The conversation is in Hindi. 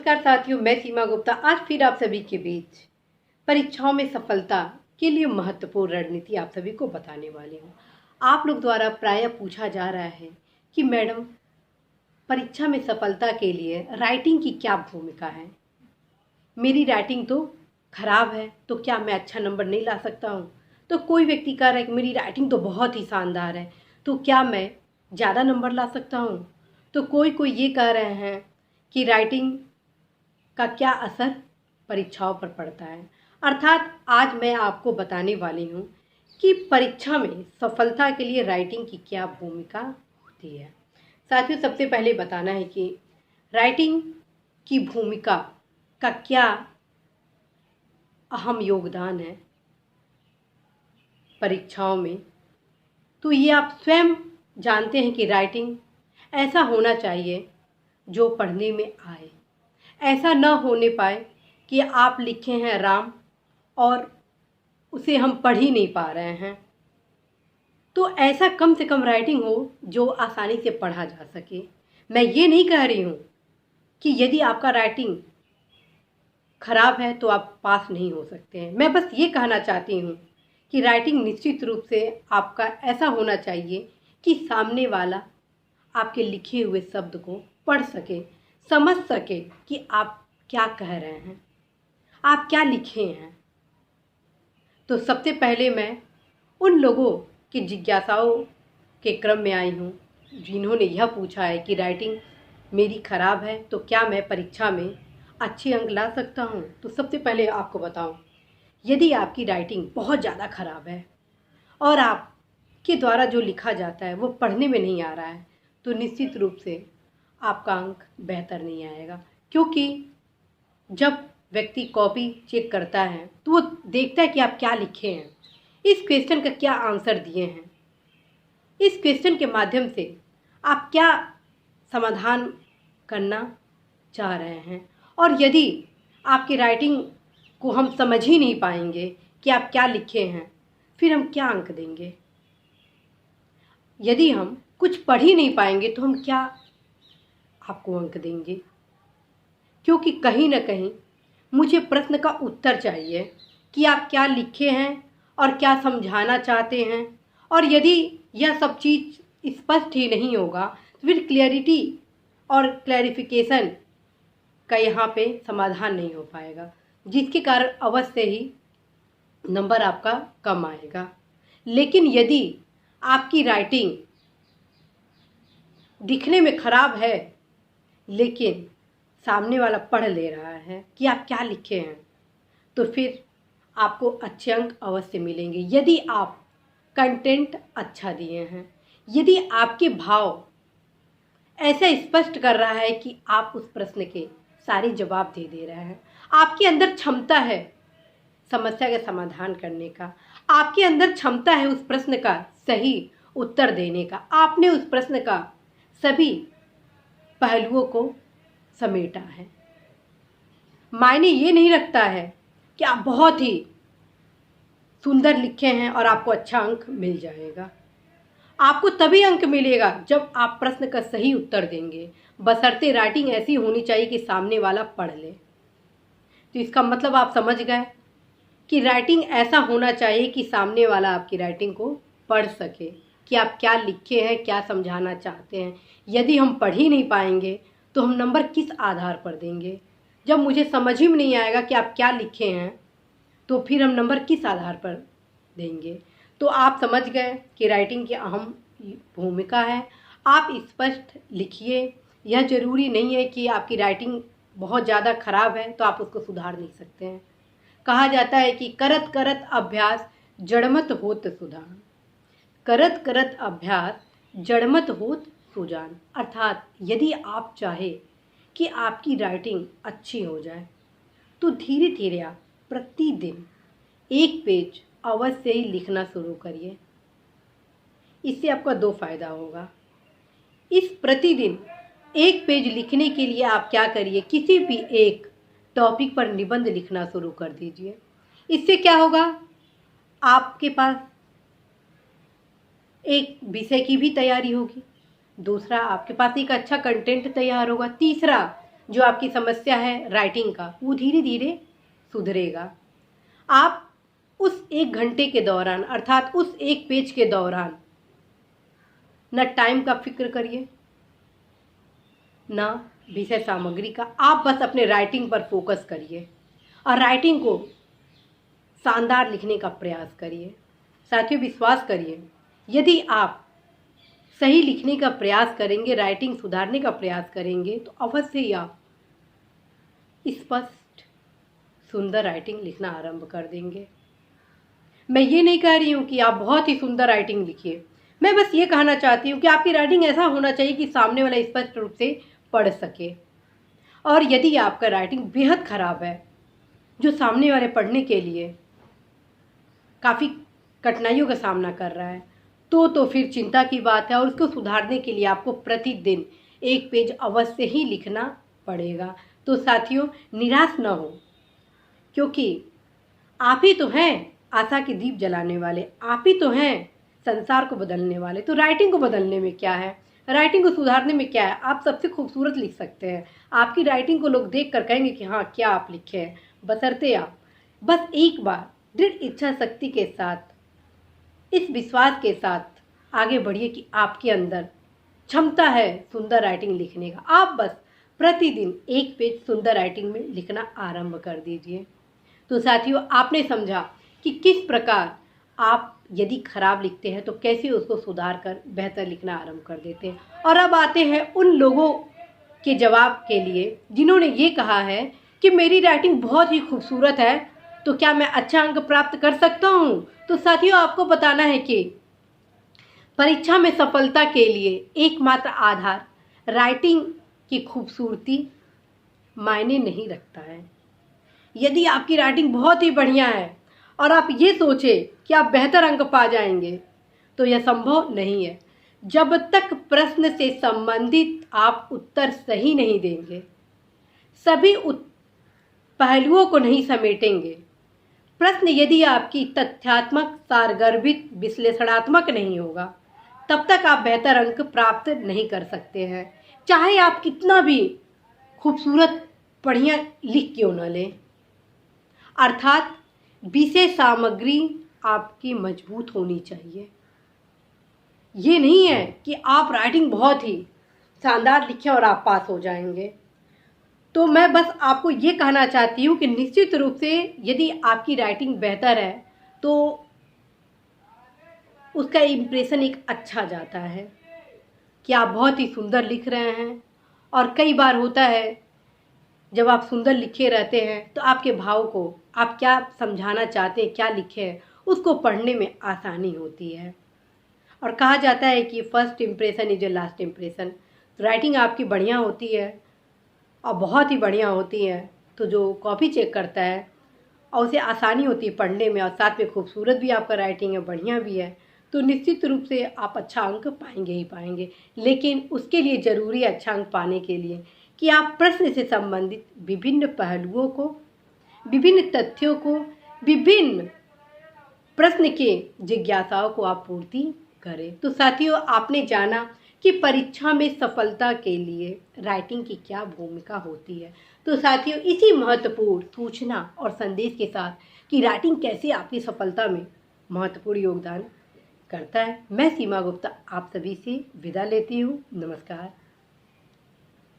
नमस्कार साथियों, मैं सीमा गुप्ता आज फिर आप सभी के बीच परीक्षाओं में सफलता के लिए महत्वपूर्ण रणनीति आप सभी को बताने वाली हूँ। आप लोग द्वारा प्रायः पूछा जा रहा है कि मैडम परीक्षा में सफलता के लिए राइटिंग की क्या भूमिका है। मेरी राइटिंग तो खराब है, तो क्या मैं अच्छा नंबर नहीं ला सकता हूँ। तो कोई व्यक्ति कह रहा है कि मेरी राइटिंग तो बहुत ही शानदार है, तो क्या मैं ज़्यादा नंबर ला सकता हूँ। तो कोई ये कह रहे हैं कि राइटिंग का क्या असर परीक्षाओं पर पड़ता है। अर्थात आज मैं आपको बताने वाली हूँ कि परीक्षा में सफलता के लिए राइटिंग की क्या भूमिका होती है। साथियों, सबसे पहले बताना है कि राइटिंग की भूमिका का क्या अहम योगदान है परीक्षाओं में। तो ये आप स्वयं जानते हैं कि राइटिंग ऐसा होना चाहिए जो पढ़ने में आए, ऐसा न होने पाए कि आप लिखे हैं राम और उसे हम पढ़ ही नहीं पा रहे हैं। तो ऐसा कम से कम राइटिंग हो जो आसानी से पढ़ा जा सके। मैं ये नहीं कह रही हूँ कि यदि आपका राइटिंग खराब है तो आप पास नहीं हो सकते हैं। मैं बस ये कहना चाहती हूँ कि राइटिंग निश्चित रूप से आपका ऐसा होना चाहिए कि सामने वाला आपके लिखे हुए शब्द को पढ़ सके, समझ सके कि आप क्या कह रहे हैं, आप क्या लिखे हैं। तो सबसे पहले मैं उन लोगों की जिज्ञासाओं के क्रम में आई हूँ जिन्होंने यह पूछा है कि राइटिंग मेरी खराब है तो क्या मैं परीक्षा में अच्छे अंक ला सकता हूँ। तो सबसे पहले आपको बताऊँ, यदि आपकी राइटिंग बहुत ज़्यादा खराब है और आपके द्वारा जो लिखा जाता है वो पढ़ने में नहीं आ रहा है, तो निश्चित रूप से आपका अंक बेहतर नहीं आएगा। क्योंकि जब व्यक्ति कॉपी चेक करता है तो वो देखता है कि आप क्या लिखे हैं, इस क्वेश्चन का क्या आंसर दिए हैं, इस क्वेश्चन के माध्यम से आप क्या समाधान करना चाह रहे हैं। और यदि आपकी राइटिंग को हम समझ ही नहीं पाएंगे कि आप क्या लिखे हैं, फिर हम क्या अंक देंगे। यदि हम कुछ पढ़ ही नहीं पाएंगे तो हम क्या आपको अंक देंगे। क्योंकि कहीं ना कहीं मुझे प्रश्न का उत्तर चाहिए कि आप क्या लिखे हैं और क्या समझाना चाहते हैं। और यदि यह सब चीज़ स्पष्ट ही नहीं होगा तो फिर क्लियरिटी और क्लैरिफिकेशन का यहाँ पे समाधान नहीं हो पाएगा, जिसके कारण अवश्य ही नंबर आपका कम आएगा। लेकिन यदि आपकी राइटिंग दिखने में खराब है लेकिन सामने वाला पढ़ ले रहा है कि आप क्या लिखे हैं, तो फिर आपको अच्छे अंक अवश्य मिलेंगे। यदि आप कंटेंट अच्छा दिए हैं, यदि आपके भाव ऐसा स्पष्ट कर रहा है कि आप उस प्रश्न के सारे जवाब दे रहे हैं, आपके अंदर क्षमता है समस्या का समाधान करने का, आपके अंदर क्षमता है उस प्रश्न का सही उत्तर देने का, आपने उस प्रश्न का सभी पहलुओं को समेटा है। मायने ये नहीं रखता है कि आप बहुत ही सुंदर लिखे हैं और आपको अच्छा अंक मिल जाएगा। आपको तभी अंक मिलेगा जब आप प्रश्न का सही उत्तर देंगे, बशर्ते राइटिंग ऐसी होनी चाहिए कि सामने वाला पढ़ ले। तो इसका मतलब आप समझ गए कि राइटिंग ऐसा होना चाहिए कि सामने वाला आपकी राइटिंग को पढ़ सके कि आप क्या लिखे हैं, क्या समझाना चाहते हैं। यदि हम पढ़ ही नहीं पाएंगे तो हम नंबर किस आधार पर देंगे। जब मुझे समझ ही में नहीं आएगा कि आप क्या लिखे हैं तो फिर हम नंबर किस आधार पर देंगे। तो आप समझ गए कि राइटिंग की अहम भूमिका है। आप स्पष्ट लिखिए। यह ज़रूरी नहीं है कि आपकी राइटिंग बहुत ज़्यादा खराब है तो आप उसको सुधार नहीं सकते हैं। कहा जाता है कि करत करत अभ्यास जड़मत होत सुधार, करत करत अभ्यास जड़मत होत सुजान। अर्थात यदि आप चाहे कि आपकी राइटिंग अच्छी हो जाए तो धीरे धीरे आप प्रतिदिन एक पेज अवश्य ही लिखना शुरू करिए। इससे आपका दो फायदा होगा। इस प्रतिदिन एक पेज लिखने के लिए आप क्या करिए, किसी भी एक टॉपिक पर निबंध लिखना शुरू कर दीजिए। इससे क्या होगा, आपके पास एक विषय की भी तैयारी होगी, दूसरा आपके पास एक अच्छा कंटेंट तैयार होगा, तीसरा जो आपकी समस्या है राइटिंग का, वो धीरे धीरे सुधरेगा। आप उस 1 घंटे के दौरान, अर्थात उस 1 पेज के दौरान, न टाइम का फिक्र करिए, ना विषय सामग्री का। आप बस अपने राइटिंग पर फोकस करिए और राइटिंग को शानदार लिखने का प्रयास करिए। साथियों, विश्वास करिए, यदि आप सही लिखने का प्रयास करेंगे, राइटिंग सुधारने का प्रयास करेंगे, तो अवश्य ही आप स्पष्ट सुंदर राइटिंग लिखना आरंभ कर देंगे। मैं ये नहीं कह रही हूँ कि आप बहुत ही सुंदर राइटिंग लिखिए, मैं बस ये कहना चाहती हूँ कि आपकी राइटिंग ऐसा होना चाहिए कि सामने वाला स्पष्ट रूप से पढ़ सके। और यदि आपका राइटिंग बेहद खराब है, जो सामने वाले पढ़ने के लिए काफ़ी कठिनाइयों का सामना कर रहा है, तो फिर चिंता की बात है और उसको सुधारने के लिए आपको प्रतिदिन 1 पेज अवश्य ही लिखना पड़ेगा। तो साथियों, निराश न हो, क्योंकि आप ही तो हैं आशा के दीप जलाने वाले, आप ही तो हैं संसार को बदलने वाले। तो राइटिंग को बदलने में क्या है, राइटिंग को सुधारने में क्या है? आप सबसे खूबसूरत लिख सकते हैं। आपकी राइटिंग को लोग देख कर कहेंगे कि हाँ, क्या आप लिखे हैं, बशर्ते आप बस एक बार दृढ़ इच्छा शक्ति के साथ, इस विश्वास के साथ आगे बढ़िए कि आपके अंदर क्षमता है सुंदर राइटिंग लिखने का। आप बस प्रतिदिन 1 पेज सुंदर राइटिंग में लिखना आरंभ कर दीजिए। तो साथियों, आपने समझा कि किस प्रकार आप यदि खराब लिखते हैं तो कैसे उसको सुधार कर बेहतर लिखना आरंभ कर देते हैं। और अब आते हैं उन लोगों के जवाब के लिए जिन्होंने ये कहा है कि मेरी राइटिंग बहुत ही खूबसूरत है, तो क्या मैं अच्छा अंक प्राप्त कर सकता हूँ? तो साथियों, आपको बताना है कि परीक्षा में सफलता के लिए एकमात्र आधार राइटिंग की खूबसूरती मायने नहीं रखता है। यदि आपकी राइटिंग बहुत ही बढ़िया है और आप ये सोचें कि आप बेहतर अंक पा जाएंगे, तो यह संभव नहीं है। जब तक प्रश्न से संबंधित आप उत्तर सही नहीं देंगे, सभी पहलुओं को नहीं समेटेंगे, प्रश्न यदि आपकी तथ्यात्मक, सारगर्भित, विश्लेषणात्मक नहीं होगा, तब तक आप बेहतर अंक प्राप्त नहीं कर सकते हैं, चाहे आप कितना भी खूबसूरत बढ़िया लिख क्यों न लें। अर्थात विषय सामग्री आपकी मजबूत होनी चाहिए। ये नहीं है कि आप राइटिंग बहुत ही शानदार लिखें और आप पास हो जाएंगे। तो मैं बस आपको ये कहना चाहती हूँ कि निश्चित रूप से यदि आपकी राइटिंग बेहतर है तो उसका इम्प्रेशन एक अच्छा जाता है कि आप बहुत ही सुंदर लिख रहे हैं। और कई बार होता है जब आप सुंदर लिखे रहते हैं तो आपके भाव को, आप क्या समझाना चाहते हैं, क्या लिखे हैं, उसको पढ़ने में आसानी होती है। और कहा जाता है कि first impression is a last impression. तो राइटिंग आपकी बढ़िया होती है और बहुत ही बढ़िया होती है, तो जो कॉपी चेक करता है और उसे आसानी होती है पढ़ने में, और साथ में खूबसूरत भी आपका राइटिंग है, बढ़िया भी है, तो निश्चित रूप से आप अच्छा अंक पाएंगे ही पाएंगे। लेकिन उसके लिए ज़रूरी है, अच्छा अंक पाने के लिए, कि आप प्रश्न से संबंधित विभिन्न पहलुओं को, विभिन्न तथ्यों को, विभिन्न प्रश्न के जिज्ञासाओं को आप पूर्ति करें। तो साथियों, आपने जाना कि परीक्षा में सफलता के लिए राइटिंग की क्या भूमिका होती है। तो साथियों, इसी महत्वपूर्ण सूचना और संदेश के साथ कि राइटिंग कैसे आपकी सफलता में महत्वपूर्ण योगदान करता है, मैं सीमा गुप्ता आप सभी से विदा लेती हूँ। नमस्कार।